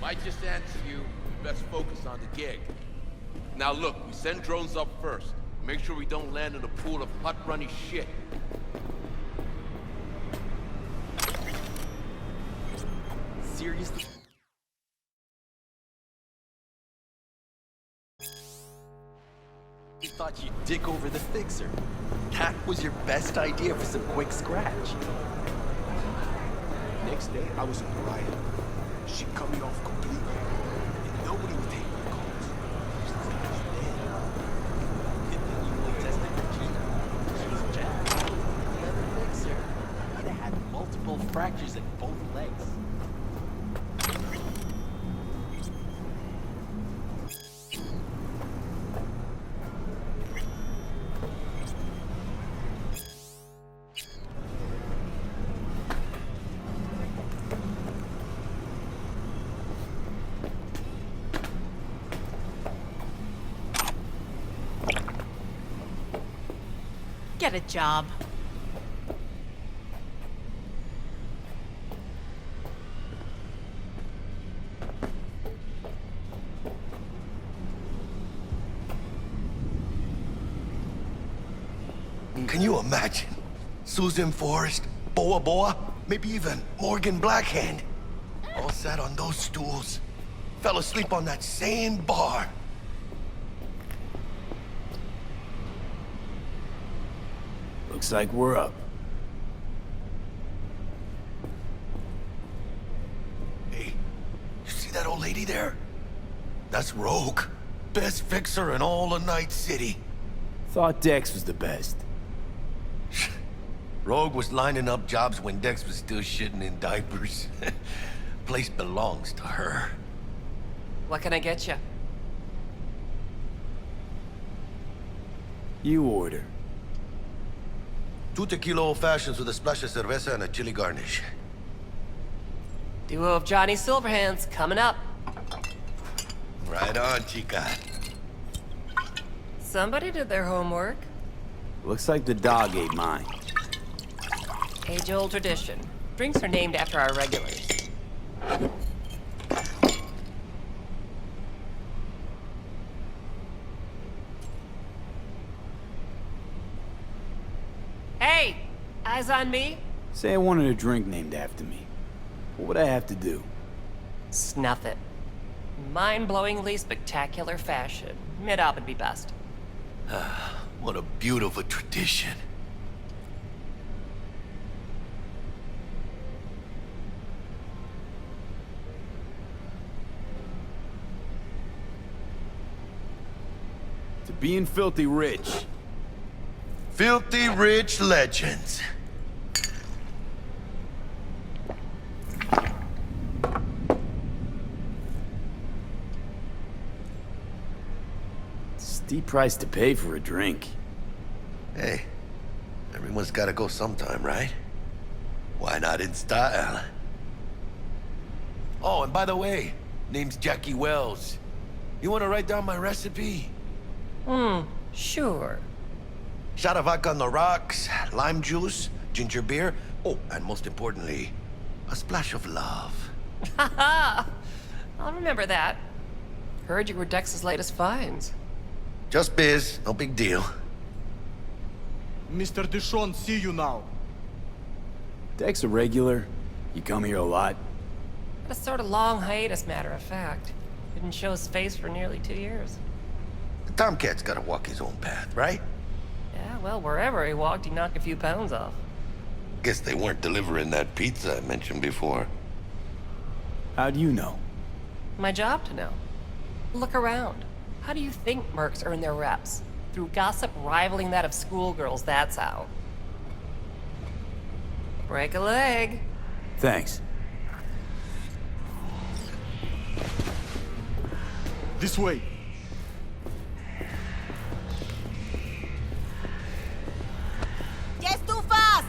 I just answer you, we best focus on the gig. Now look, we send drones up first. Make sure we don't land in a pool of hot-runny shit. Seriously? You thought you'd dick over the fixer. That was your best idea for some quick scratch. Next day, I was in the riot. She cut me off completely. And nobody was taking my calls. She was dead. And then you only tested Regina. She was jacked. The other fixer. He'd have had multiple fractures in both legs. Get a job. Can you imagine? Susan Forrest, Boa Boa, maybe even Morgan Blackhand. All sat on those stools. Fell asleep on that same bar. Looks like we're up. Hey, you see that old lady there? That's Rogue. Best fixer in all of Night City. Thought Dex was the best. Rogue was lining up jobs when Dex was still shitting in diapers. Place belongs to her. What can I get you? You order. 2 tequila old fashions with a splash of cerveza and a chili garnish. Duo of Johnny Silverhands coming up. Right on, chica. Somebody did their homework. Looks like the dog ate mine. Age-old tradition. Drinks are named after our regulars. Hey! Eyes on me? Say I wanted a drink named after me. What would I have to do? Snuff it. Mind-blowingly spectacular fashion. Mid-op would be best. What a beautiful tradition. To being filthy rich. Filthy rich legends. Steep price to pay for a drink. Hey, everyone's gotta go sometime, right? Why not in style? Oh, and by the way, name's Jackie Wells. You wanna write down my recipe? Sure. Shot of vodka on the rocks, lime juice, ginger beer. Oh, and most importantly, a splash of love. Haha! I'll remember that. Heard you were Dex's latest finds. Just biz, no big deal. Mr. Dishon, see you now. Dex a regular? You come here a lot? Had a sort of long hiatus, matter of fact. Didn't show his face for nearly 2 years. The Tomcat's gotta walk his own path, right? Yeah, well, wherever he walked, he knocked a few pounds off. Guess they weren't delivering that pizza I mentioned before. How do you know? My job to know. Look around. How do you think mercs earn their reps? Through gossip rivaling that of schoolgirls, that's how. Break a leg. Thanks. This way. Just too fast!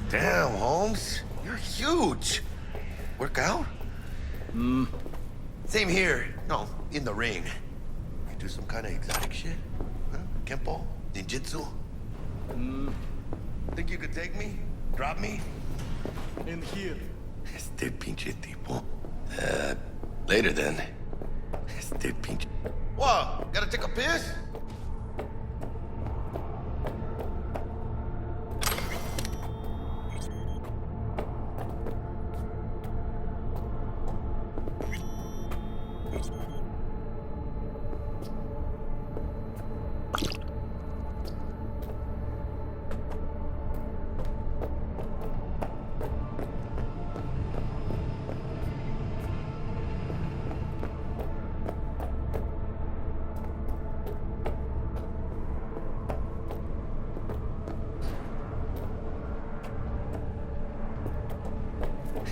Damn, Holmes. You're huge. Work out? Same here. No, in the ring. You do some kind of exotic shit? Huh? Kempo? Ninjutsu? Think you could take me? Drop me? In here. Este pinche tipo. Later then. Este pinche. What? Gotta take a piss?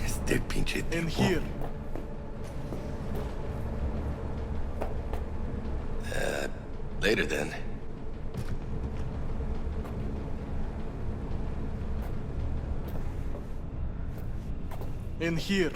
Este pinche tipo. In here. Later then. In here.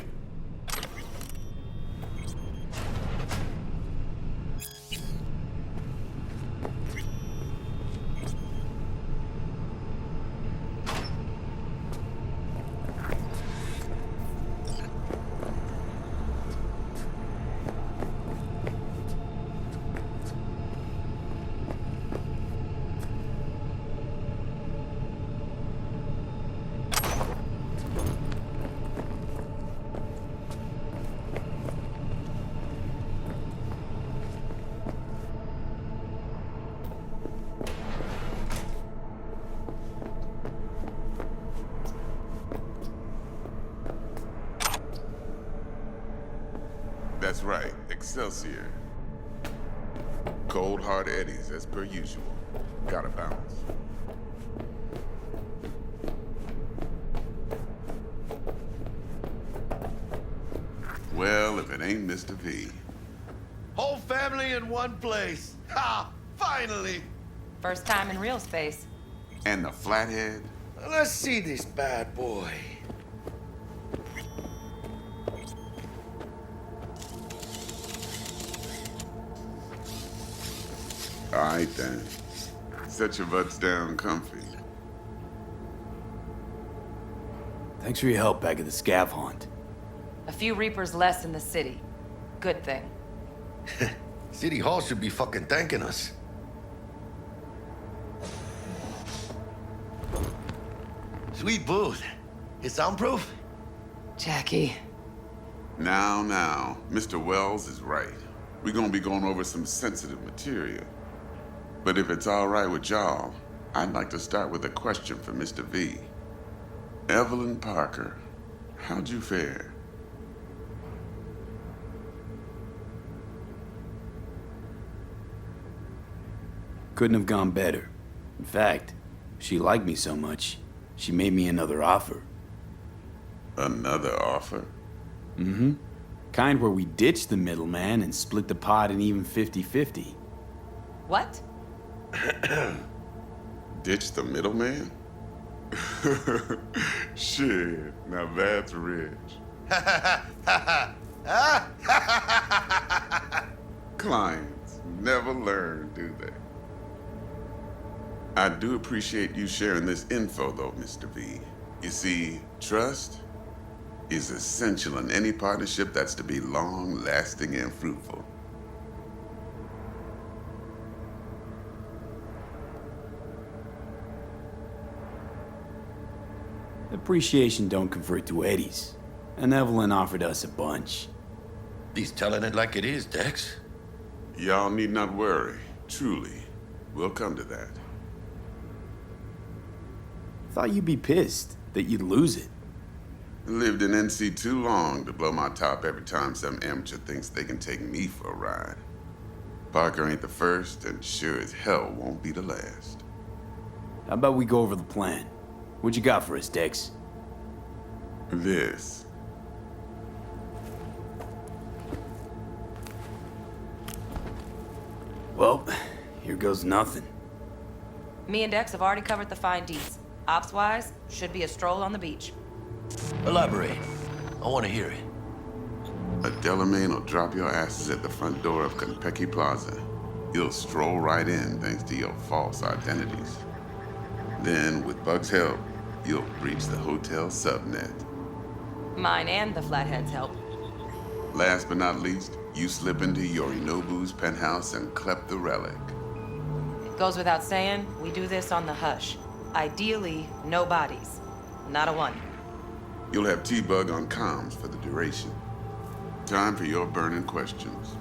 That's right, Excelsior. Cold hard eddies as per usual. Gotta bounce. Well, if it ain't Mr. V. Whole family in one place. Ha! Finally! First time in real space. And the flathead? Let's see this bad boy. All right then. Set your butts down comfy. Thanks for your help back at the scav haunt. A few Reapers less in the city. Good thing. City Hall should be fucking thanking us. Sweet booth. It's soundproof? Jackie. Now, Mr. Wells is right. We're gonna be going over some sensitive material. But if it's all right with y'all, I'd like to start with a question for Mr. V. Evelyn Parker, how'd you fare? Couldn't have gone better. In fact, she liked me so much, she made me another offer. Another offer? Mm-hmm. Kind where we ditch the middleman and split the pot in even 50-50. What? Ditch the middleman? Shit, now that's rich. Clients never learn, do they? I do appreciate you sharing this info, though, Mr. V. You see, trust is essential in any partnership that's to be long-lasting and fruitful. Appreciation don't convert to eddies, and Evelyn offered us a bunch. He's telling it like it is, Dex. Y'all need not worry. Truly, we'll come to that. Thought you'd be pissed that you'd lose it. Lived in NC too long to blow my top every time some amateur thinks they can take me for a ride. Parker ain't the first, and sure as hell won't be the last. How about we go over the plan? What you got for us, Dex? This. Well, here goes nothing. Me and Dex have already covered the fine deets. Ops-wise, should be a stroll on the beach. Elaborate. I want to hear it. A Delamain will drop your asses at the front door of Konpeki Plaza. You'll stroll right in thanks to your false identities. Then, with Bug's help, you'll breach the hotel subnet. Mine and the Flatheads help. Last but not least, you slip into Yorinobu's penthouse and clep the relic. It goes without saying, we do this on the hush. Ideally, no bodies. Not a one. You'll have T-Bug on comms for the duration. Time for your burning questions.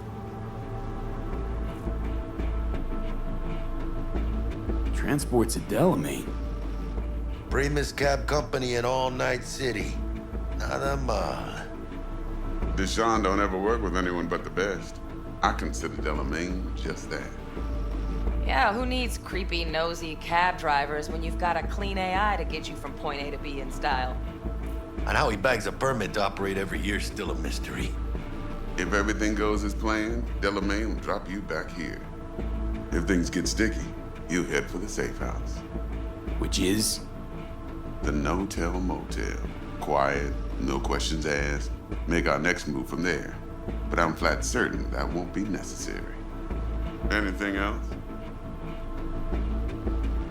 Transports to Delamain. Primus Cab Company in All Night City. Nada mal. Deshaun don't ever work with anyone but the best. I consider Delamain just that. Yeah, who needs creepy, nosy cab drivers when you've got a clean AI to get you from point A to B in style? And how he bags a permit to operate every year is still a mystery. If everything goes as planned, Delamain will drop you back here. If things get sticky, you'll head for the safe house. Which is? The no-tell motel. Quiet, no questions asked. Make our next move from there. But I'm flat certain that won't be necessary. Anything else?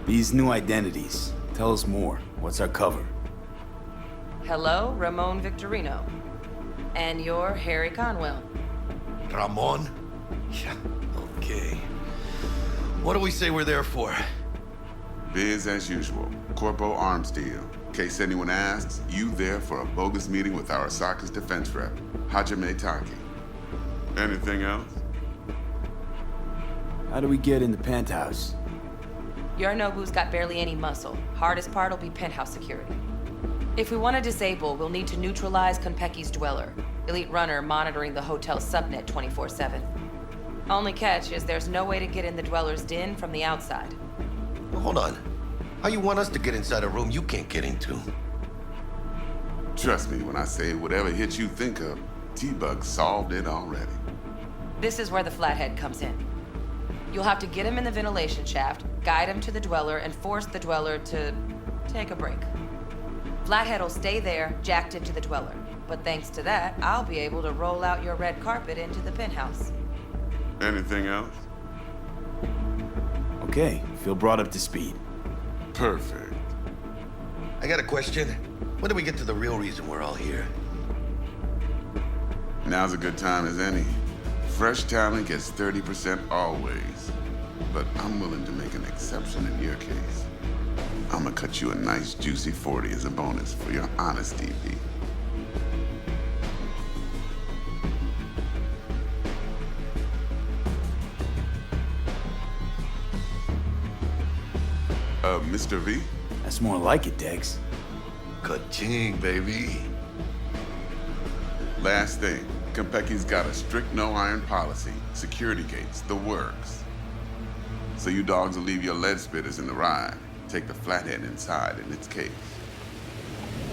These new identities. Tell us more. What's our cover? Hello, Ramon Victorino. And you're Harry Conwell. Ramon? Yeah, okay. What do we say we're there for? Biz as usual. Corpo arms deal. In case anyone asks, you there for a bogus meeting with Arasaka's defense rep, Hajime Taki. Anything else? How do we get in the penthouse? Yorinobu's got barely any muscle. Hardest part will be penthouse security. If we want to disable, we'll need to neutralize Konpeki's dweller, elite runner monitoring the hotel's subnet 24/7. Only catch is there's no way to get in the dweller's den from the outside. Hold on. How you want us to get inside a room you can't get into? Trust me when I say whatever hit you think of, T-Bug solved it already. This is where the Flathead comes in. You'll have to get him in the ventilation shaft, guide him to the dweller, and force the dweller to take a break. Flathead will stay there, jacked into the dweller. But thanks to that, I'll be able to roll out your red carpet into the penthouse. Anything else? Okay, feel brought up to speed. Perfect. I got a question. When do we get to the real reason we're all here? Now's a good time as any. Fresh talent gets 30% always. But I'm willing to make an exception in your case. I'm gonna cut you a nice juicy 40 as a bonus for your honesty, V. Mr. V? That's more like it, Dex. Ka-ching, baby. Last thing, Konpeki's got a strict no-iron policy, security gates, the works. So you dogs will leave your lead spitters in the ride, take the Flathead inside in its case.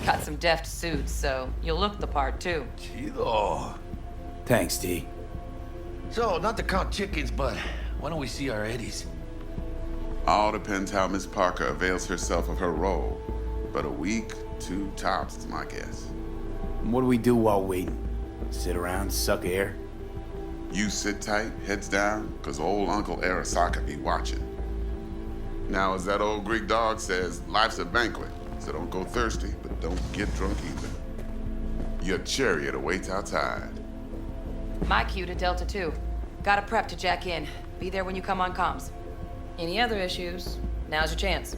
Got some deft suits, so you'll look the part too. Chido. Thanks, T. So, not to count chickens, but why don't we see our Eddies? All depends how Miss Parker avails herself of her role. But a week, 2 tops is my guess. What do we do while waiting? Sit around, suck air? You sit tight, heads down, cause old Uncle Arasaka be watching. Now, as that old Greek dog says, life's a banquet, so don't go thirsty, but don't get drunk either. Your chariot awaits outside. My cue to Delta 2. Gotta prep to jack in. Be there when you come on comms. Any other issues, now's your chance.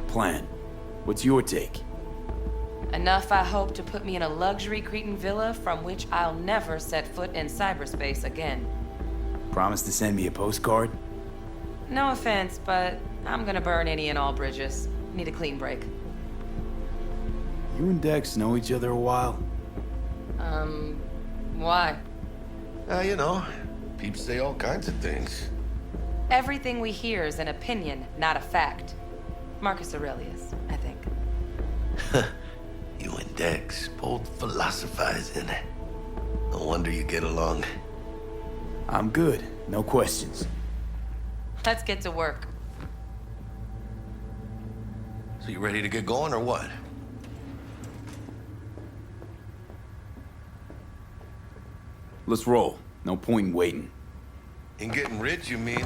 Plan. What's your take? Enough, I hope, to put me in a luxury Cretan villa from which I'll never set foot in cyberspace again. Promise to send me a postcard? No offense, but I'm gonna burn any and all bridges. Need a clean break. You and Dex know each other a while? Why? You know, peeps say all kinds of things. Everything we hear is an opinion, not a fact. Marcus Aurelius, I think. You and Dex, both philosophizing. No wonder you get along. I'm good. No questions. Let's get to work. So you ready to get going or what? Let's roll. No point in waiting. In getting rich, you mean?